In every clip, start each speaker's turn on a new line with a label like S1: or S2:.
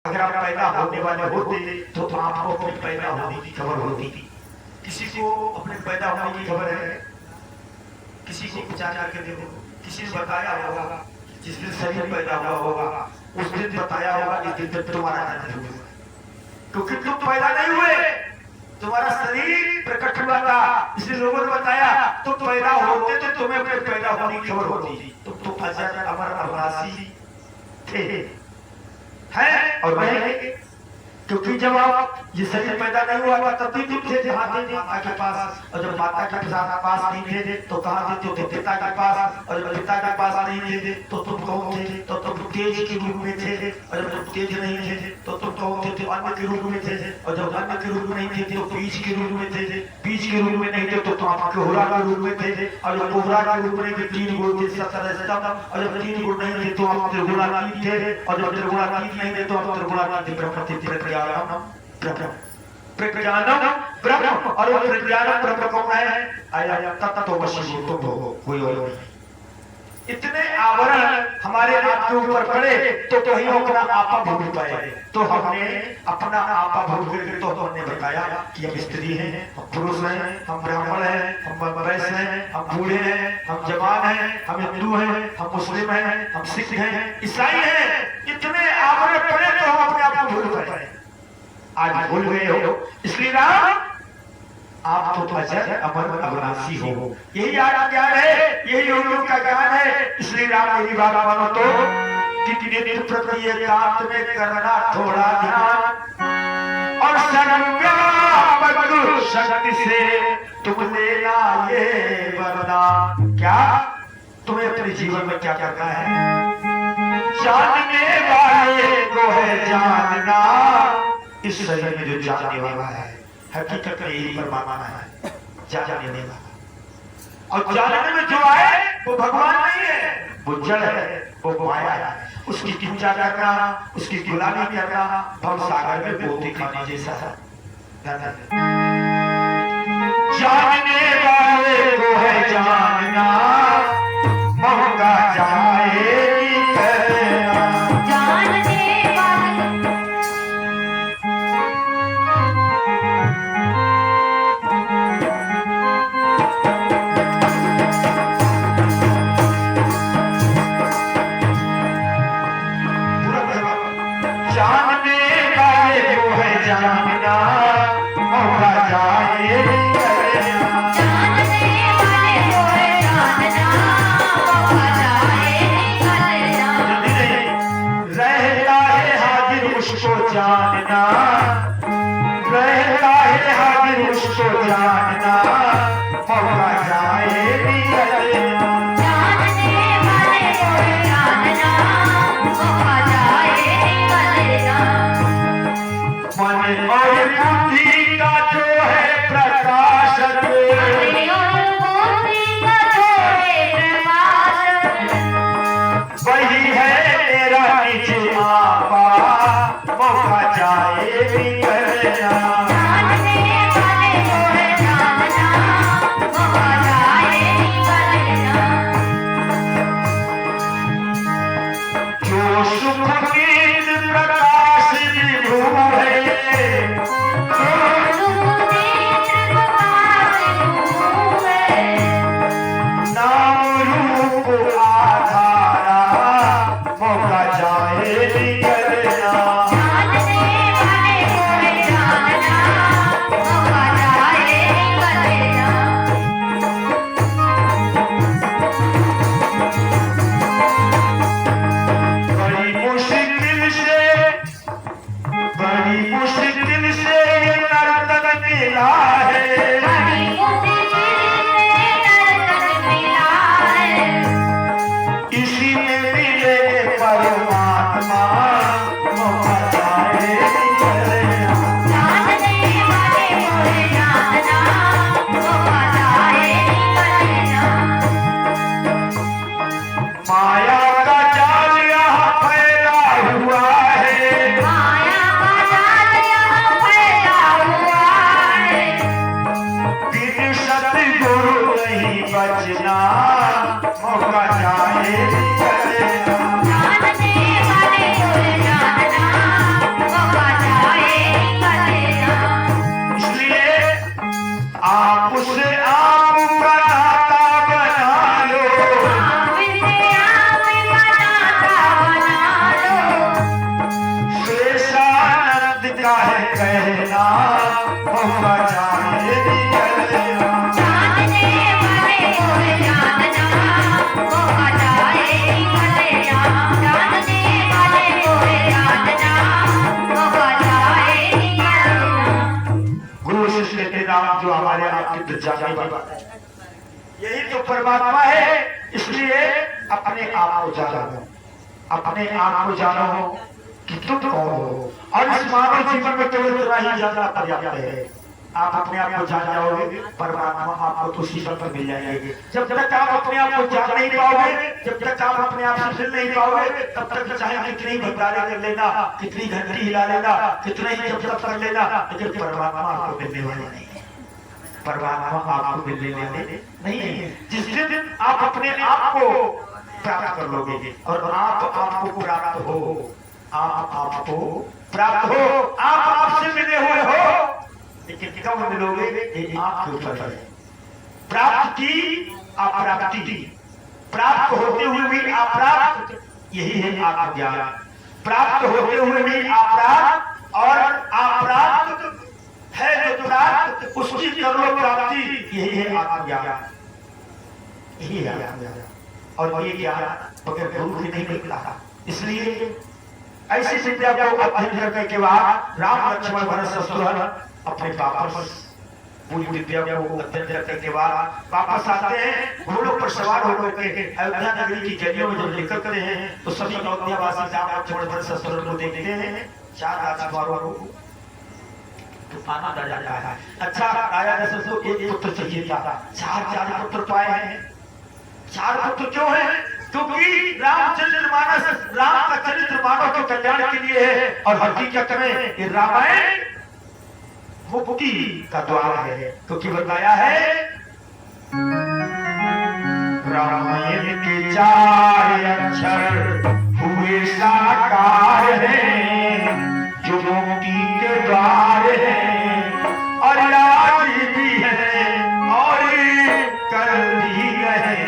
S1: अगर आप पैदा होने वाले होते तो आपको अपने पैदा होने की खबर होती थी। किसी को अपने पैदा होने की खबर है? किसी को पहचान करके देखो, किसी ने बताया होगा? जिस दिन शरीर पैदा हुआ होगा उस दिन बताया होगा इस दिन तक तुम्हारा जन्म हुआ, क्योंकि तुम पैदा नहीं हुए, तुम्हारा शरीर प्रकट हुआ था, इसलिए लोगों ने बताया। तुम पैदा होते तो तुम्हें अपने पैदा होने की खबर होती। तुम अजर अमर अविनाशी थे हैं और रहेंगे, क्योंकि जब आप ये शरीर पैदा नहीं हुआ था तब भी तुम थे जहाँ थे माता के पास, और जब माता के पास नहीं थे तो कहाँ थे? तो पिता के पास, और जब पिता के पास नहीं थे तो तुम कौन थे? तो तुम तेज के रूप में थे, और जब तेज नहीं थे तो तुम कौन थे? तो अन्न के रूप में थे, और जब अन्न के रूप में नहीं थे तो बीज के रूप में थे, बीज के रूप में नहीं थे तो तुम कोहरा के रूप में थे, और जब कोहरा के रूप में थे 3 गुण थे 17, और जब 3 गुण नहीं थे तो आप त्रिगुणातीत थे, और जब त्रिगुणातीत नहीं थे तो आप त्रिगुणातीत प्रज्ञानम ब्रह्म, और वो प्रज्ञानम ब्रह्म कौन है? आया तत्वमसि तुम हो, कोई और नहीं। इतने आवरण हमारे आपके ऊपर पड़े तो ही अपना आपा भूल पाए। तो हमने अपना आपा भूल करके तो हमने बताया कि हम स्त्री हैं, हम पुरुष हैं, हम ब्राह्मण हैं, हम वैश्य हैं, हम बूढ़े हैं, हम जवान हैं, हम हिंदू हैं, हम मुस्लिम हैं, हम सिख हैं, ईसाई हैं। इतने आवरण पड़े तो हम अपने आप को भूल पाए। आज भूल गए हो, इसलिए राम आप तो अजर अमर अविनाशी हो। यही आज ज्ञान है, यही योग का ज्ञान है। इसलिए राम मेरी बात मानो तो कितने दिन प्रति एकांत में करना थोड़ा ध्यान, और सर्वव्यापक शक्ति से तुम लेना ये वरदान। क्या तुम्हें अपने जीवन में क्या करना है? जानने वाले को है जानना, इस शरीर में जो जानने वाला है हकीकत में यही परमात्मा है, जानने वाला। और जानने में जो आए वो भगवान नहीं है, वो जड़ है, वो माया है। उसकी पूजा करना, उसकी गुलामी करना भव सागर में पोते खाने जैसा है। जानने वाले को है जानना, मौका जाए जानना, रहता है हाजिर उसको जानना, मौका जाए जानने वाले को जानना, मौका जाए मन और बुद्धि का जो है प्रकाशक, वही है तेरा निज आपा, मौका जाए बहुआ जाए निकलिया।
S2: जानने वाले कोई जानना वो आ जाए निकलिया। जानने वाले कोई जानना वो आ जाए निकलिया।
S1: गुरु शिष्य के नाम जो हमारे आपके जाने वाला है, यही तो परमात्मा है। इसलिए अपने आप को जानो, अपने आप को जानो कि तुम कौन हो। और इस मानव जीवन में केवल इतना ही जानना पर्याप्त है। आप अपने आप को जान जाओगे, परमात्मा आपको तो उसी पर मिल जाएंगे। जब तक आप अपने आप को जान नहीं पाओगे, जब तक आप अपने आप से मिल नहीं पाओगे, तब तक चाहे कितनी भंडारे कर लेना, कितनी घंटी हिला लेना, कितना ही जब तक कर लेना, लेकिन परमात्मा आपको मिलने वाले नहीं है। परमात्मा आपको मिलने वाले नहीं है। जिस दिन आप अपने आप को प्राप्त कर लोगे और आप आपको प्राप्त हो, आप आपको प्राप्त हो, आप आपसे मिले हुए हो, लेकिन कब मिलोगे ये आपके ऊपर है। प्राप्त की अप्राप्ति, प्राप्त होते हुए भी अप्राप्त, यही है आत्मज्ञान। प्राप्त होते हुए भी अप्राप्त और अप्राप्त है जो प्राप्त, उसकी कर लो प्राप्ति, यही है आत्मज्ञान। यही है आत्मज्ञान। और ये ज्ञान बगैर गुरु से नहीं मिलता। इसलिए ऐसी विद्या को अध्ययन करने के बाद राम लक्ष्मण भरत शत्रुघ्न अपने वापस पूरी विद्या को अध्ययन करने के बाद वापस आते हैं। घोड़ों पर सवार होकर के अयोध्या नगरी की गलियों में जब निकलते हैं तो सभी अयोध्यावासी राम लक्ष्मण भरत शत्रुघ्न को देखते हैं। 4 राजकुमारों को तो आनंद आ जाता है। अच्छा, राजा दशरथ को एक पुत्र चाहिए था, 4 पुत्र पाए हैं। 4 पुत्र क्यों हैं? क्योंकि रामचरित्र मानस, राम का चरित्र मानव के कल्याण के लिए है। और हकीकत में ये रामायण मुक्ति का द्वार है। क्योंकि बताया है रामायण के 4 अक्षर हुए साकार हैं, जो मुक्ति के द्वार हैं और आज भी है और कल भी रहे।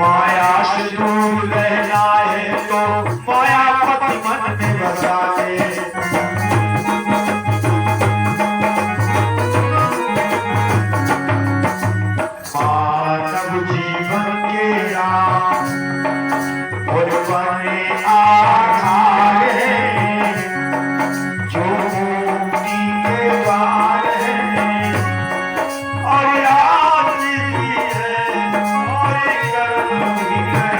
S1: माया से दूर रहना है तो मायापति मन में बसा दे। मानव जीवन के राम और बने आधार है, जो मुक्ति के द्वार है और आज भी है और कल भी है।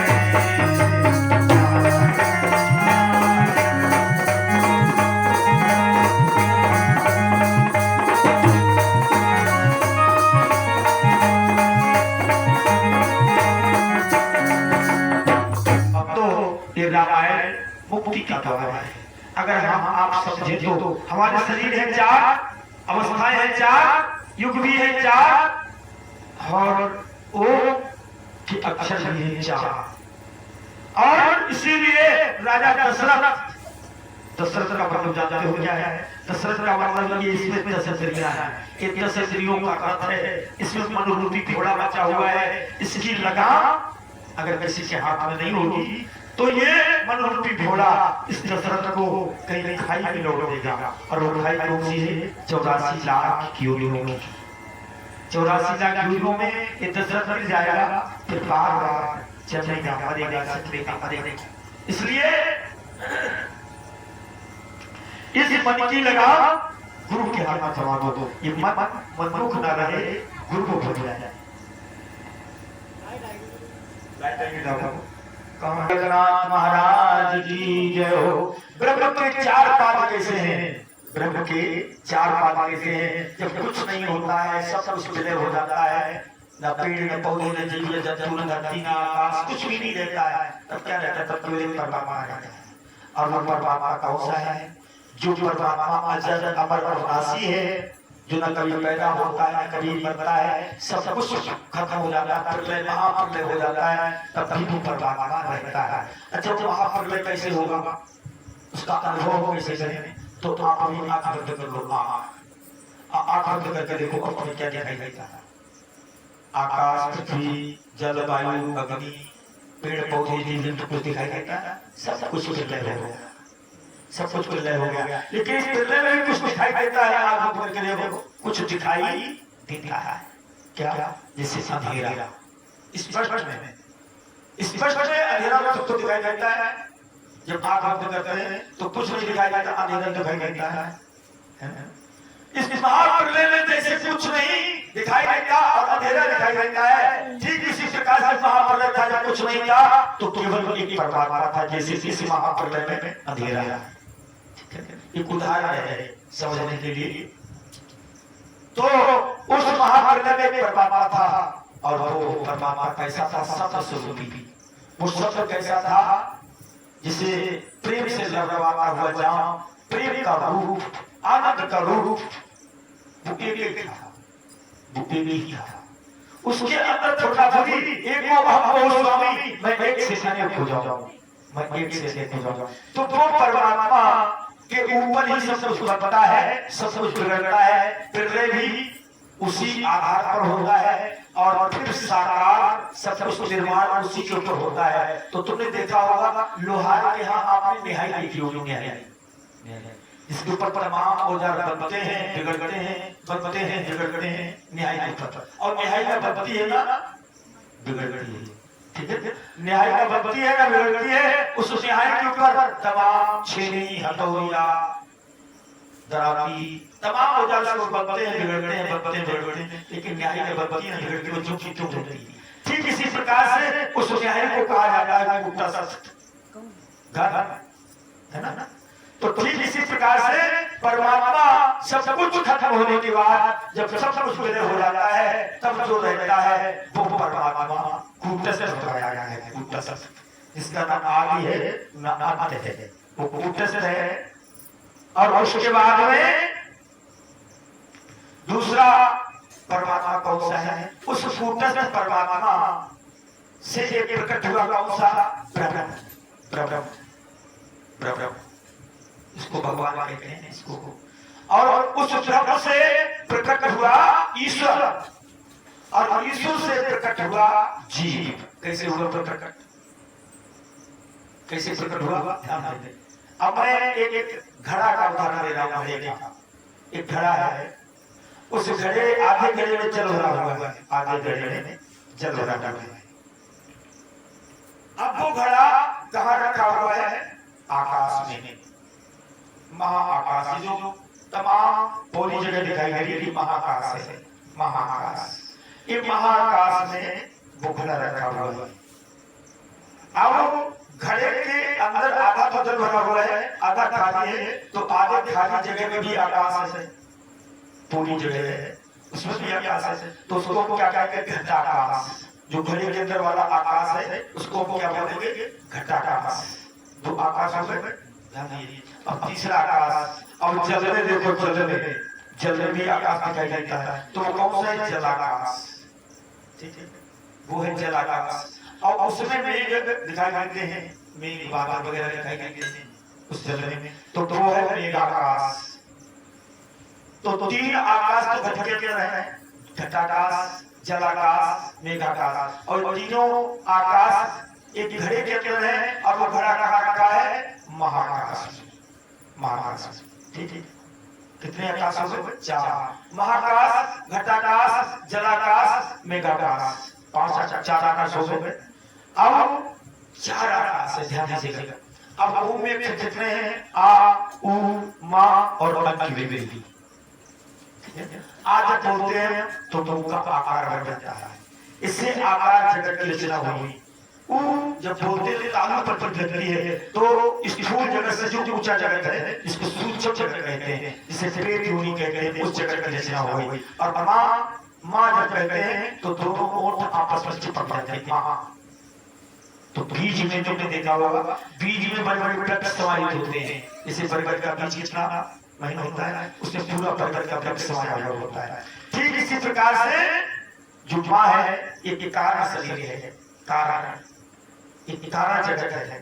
S1: ये रामायण मुक्ति का द्वार है। अगर हम आप समझे तो हमारे शरीर है 4, अवस्थाएं हैं 4, युग भी है 4 और ओ के अक्षर भी है 4। और इसीलिए राजा दशरथ का मतलब जानते हो क्या है? दशरथ का मतलब ये इसमें 10 स्त्रियां हैं। ये 10 स्त्रियों का अर्थ है इसमें मनोरूपी घोड़ा बचा हुआ है। इसकी लगाम अगर किसी के हाथ में नहीं होगी तो ये मनोरूपी घोड़ा इस दशरथ को कहीं खाई में लौट देगा। और वो खाई कौन सी है? 84 लाख योनियों में। 84 लाख योनियों में ये दशरथ मिल जाएगा, फिर बार-बार चलेगा, मरेगा, मरेगा। इसलिए इस मन की लगाम गुरु के हाथ में थमा दो। ये मन मनमुख न रहे, गुरु को भूल जाए। जगन्नाथ महाराज की जय हो। ब्रह्म के 4 पाद कैसे हैं? ब्रह्म के 4 पाद कैसे हैं? जब कुछ नहीं होता है, सब कुछ विलय हो जाता है, न पेड़ न पौधे न जीव न जंतु न धरती न आकाश, कुछ भी नहीं रहता है, तब क्या रहता है? तब केवल परमात्मा आ जाता है। और वो परमात्मा कौन सा है? जो परमात्मा अजर अमर अविनाशी है, जो न कभी पैदा होता है न कभी मरता है, सब कुछ खत्म हो जाता है, प्रलय महाप्रलय हो जाता है, तब भी वो परमात्मा रहता है। अच्छा, वो महाप्रलय कैसे होगा, उसका अनुभव कैसे करें? तो आप अपनी आंख बंद कर लो, आंख बंद करके देखो अपने क्या दिखाई देता है। आकाश, पृथ्वी, जल, वायु, अग्नि, पेड़ पौधे, जीव जंतु कुछ दिखाई देता है? सब कुछ प्रलय हो गया, सब कुछ प्रलय हो गया। लेकिन इस प्रलय में भी कुछ दिखाई देता है, आंख बंद करके देखो कुछ दिखाई देता है। क्या? जैसे अंधेरा, स्पष्ट में अंधेरा में सबको दिखाई देता है। जब आंख बंद करते हैं तो कुछ नहीं दिखाई देता, अंधेरा दिखाई देता है। इस महाप्रलय में जैसे कुछ नहीं दिखाई देता और अंधेरा दिखाई देता है, ठीक इसी प्रकार से महाप्रलय था जब कुछ नहीं था तो केवल एक परमात्मा था, जैसे इस महाप्रलय में अंधेरा है। एक उदाहरण है समझने के लिए। तो उस महाप्रलय में परमात्मा था और वो परमात्मा कैसा था? सत्य स्वरूपी। वो सत्य कैसा था? जिसे प्रेम से लहराता हुआ जाम, प्रेम का रूप, आनंद का रूप, वो एक था, वो एक ही था। उसके अंदर थोड़ा थोड़ी एक स्वामी, मैं एक से अनेक हो जाऊं, मैं एक से अनेक हो जाऊं। तो वो परमात्मा के ऊपर ही सब कुछ बनता है, सब कुछ बिगड़ता है, प्रलय भी उसी आधार पर होता है और फिर साकार सब कुछ निर्माण उसी के ऊपर होता है। तो तुमने देखा होगा लोहार के यहाँ आपने निहाई देखी होगी, इसके ऊपर तमाम औजार बनते हैं, बिगड़ते हैं, बनते हैं, बिगड़ते हैं, निहाई के ऊपर। और निहाई का बनती है ना बिगड़ती है, ठीक है? निहाई का बनती है ना बिगड़ती है, उस निहाई के ऊपर तमाम छेनी, हथौड़ा, दराती, तमाम औजार सब बनते हैं, बिगड़ते हैं, बनते हैं, बिगड़ते हैं, लेकिन न्याय का बनती है बिगड़ती है, जो की क्यों होती है। ठीक इसी प्रकार से उस न्याय को कहा जाता है गुप्ता सत्य घर, है ना? तो ठीक इसी प्रकार से परमात्मा सब कुछ खत्म होने के बाद जब सब कुछ विलय हो जाता है, तब जो रहता है वो परमात्मा कूटस्थ बताया गया है। कूटस्थ, जिसका नाम आदि है ना अंत है, वो कूटस्थ है। और उसके बाद में दूसरा परमात्मा कौन सा है? उस कूटस्थ परमात्मा से एक प्रकट हुआ कौन सा? ब्रह्म, ब्रह्म, इसको भगवान कहते हैं इसको। और उस ब्रह्म से प्रकट हुआ ईश्वर, और ईश्वर से प्रकट हुआ जीव। कैसे हुआ प्रकट? कैसे प्रकट हुआ? ध्यान दें। अब मैं एक घड़ा का उदाहरण दे रहा हूँ। एक घड़ा है, उस घड़े आधे घड़े में जल रहा हुआ है, आधे घड़े में जल रहा है। अब वो घड़ा कहाँ रखा हुआ है? आकाश में, महाआकाश। जो तमाम पूरी जगह दिखाई दे रही महाआकाश है, महाआकाश। ये महाआकाश में वो घड़ा रखा हुआ है। अब घड़े के अंदर आधा तो जल भरा हुआ है, आधा खाली है, तो आधे खाली जगह में भी आकाश है, पूरी जगह है, उसमें भी आकाश है। तो उसको क्या कहते हैं? घटाकाश। जो घड़े के अंदर वाला आकाश है उसको क्या बोलेंगे? घटाकाश। दो आकाश हो गए। अब तीसरा आकाश, अब जल में देखो, जल में भी आकाश दिखाई देता है, तो वो कौन सा है? जलाकाश, ठीक है, वो है जलाकाश। और उसमें मेघ दिखाई देते हैं, मेघ बादल वगैरह दिखाई देते हैं उस जल में, तो वो है मेघाकाश। तो तीन आकाश तो घट के रहे, घटाकाश, जलाकाश, मेघाकाश। और तीनों आकाश एक घड़े के अंदर है, और वो घड़ा कहाँ का है? महाकाश, महाकाश, ठीक है। कितने आकाश हो गए? चार। महाकाश, घटाकाश, जलाकाश, मेघाकाश, चार आकाश हो गए। अब चार आकाश है, ध्यान दीजिएगा। अब ऊ में कितने हैं? आ, उ, मा और अन की विभूति। आज जब बोलते हैं तो का आकार बढ़ जाता है, इससे आकार जगत की रचना हुई। जब बोलते हैं तालु पर गिरती है, तो स्थूल जगत से जो ऊंचा जगत है इसको सूक्ष्म जगत कहते हैं, जिसे प्रेत योनि कहते हैं, उस जगत की रचना हुई। और माँ जब कहते हैं तो दोनों ओठ आपस में चिपक जाते हैं, तो बीज में तुमने देखा होगा, बीज में बड़े बड़े वृक्ष समाहित होते हैं। जैसे बरगद का बीज कितना महीना होता है, उसमें पूरा बरगद का वृक्ष समाया हुआ होता है। ठीक इसी प्रकार से जो माँ है एक कारण शरीर है, कारण एक कारण जगत है,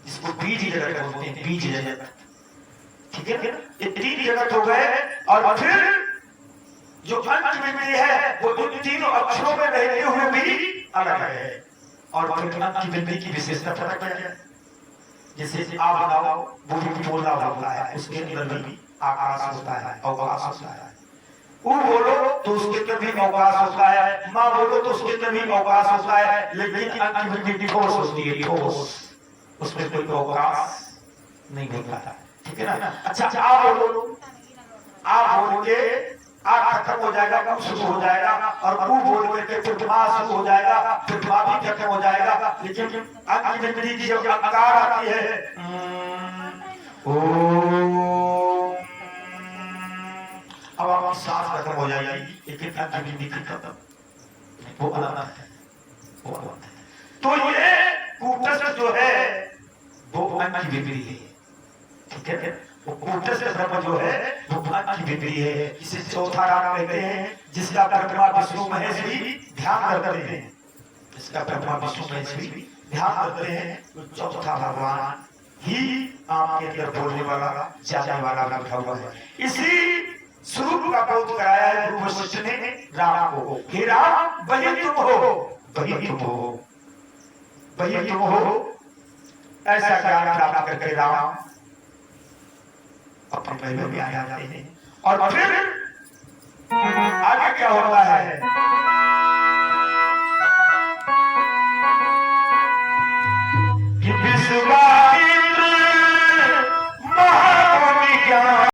S1: जिसको बीज जगत बोलते हैं, बीज जगत। ठीक है ना, ये तीन जगत हो गए। और फिर जो अंत विधि है वो इन तीनों अक्षरों में रहते हुए भी अलग है। और फिर अंत विधि की विशेषता पता क्या है? जैसे आप बताओ, वो भी बोला होता है, उसके अंदर भी आकाश होता है, अवकाश होता है। वो बोलो तो उसके अंदर भी अवकाश होता है, माँ बोलो तो उसके अंदर भी अवकाश होता है। लेकिन अंत विधि ठोस होती है, ठोस, उसमें कोई अवकाश नहीं होता। ठीक है ना। अच्छा आप बोलो, आप बोल के आ खत्म हो जाएगा, शुरू हो जाएगा, और कु बोल करके फिर माँ शुरू हो जाएगा, फिर माँ भी खत्म हो जाएगा। लेकिन अंत विधि की जब अकार आती है, अब आपकी सांस खत्म हो जाएगी, लेकिन अंत विधि की खत्म वो अलग है, वो अलग है। तो ये कूटस्थ जो है वो अंत विधि है। ठीक है, वो कूटस्थ ब्रह्म जो है वो अंत विधि है। इसे चौथा राग कहते हैं, जिसका ब्रह्मा विष्णु महेश भी ध्यान करते हैं, जिसका ब्रह्मा विष्णु महेश भी ध्यान करते हैं। तो चौथा भगवान ही आपके अंदर बोलने वाला, जाने वाला बैठा हुआ है। इसी स्वरूप का बोध कराया है गुरु वशिष्ठ ने राम को। हे राम, वही तुम हो, वही तुम हो, वही तुम हो। ऐसा ज्ञान प्राप्त करके राम अपने महिमा में आ जाते हैं। और फिर आगे क्या होता है? कि विश्व